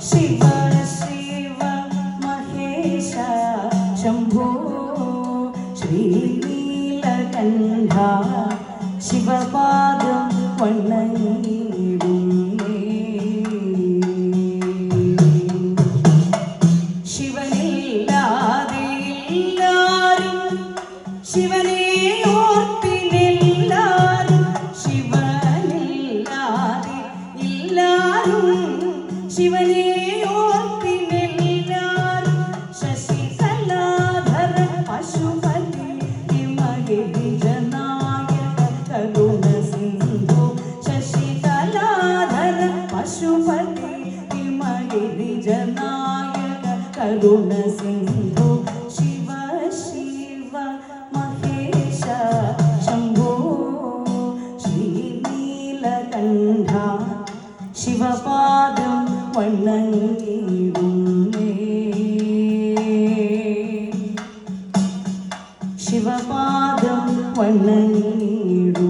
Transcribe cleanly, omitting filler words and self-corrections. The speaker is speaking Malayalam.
ശിവ ശിവ മഹേശ ശംഭോ ശ്രീനീലകണ്ഠ ശിവപാദം വണങ്ങിടുന്നേ. ശിവനില്ലാതെ എല്ലാരും ശിവനെ ഓർത്തിനെല്ലാരും ശിവനില്ലാതെ എല്ലാരും ശിവനെ ഓർത്തിനെല്ലാരും ശശികലാധര പശുപതി ഹിമഗിരിജനായക കരുണ സിന്ധു ശശികലാധര പശുപതി ഹിമഗിരിജനായക കരുണ സിന്ധു ശിവ ശിവ മഹേശ ശംഭോ ശ്രീനീലകണ്ഠ ശിവപാദം വണങ്ങിടുന്നേ. ശിവപാദം വണങ്ങിടുന്നേ.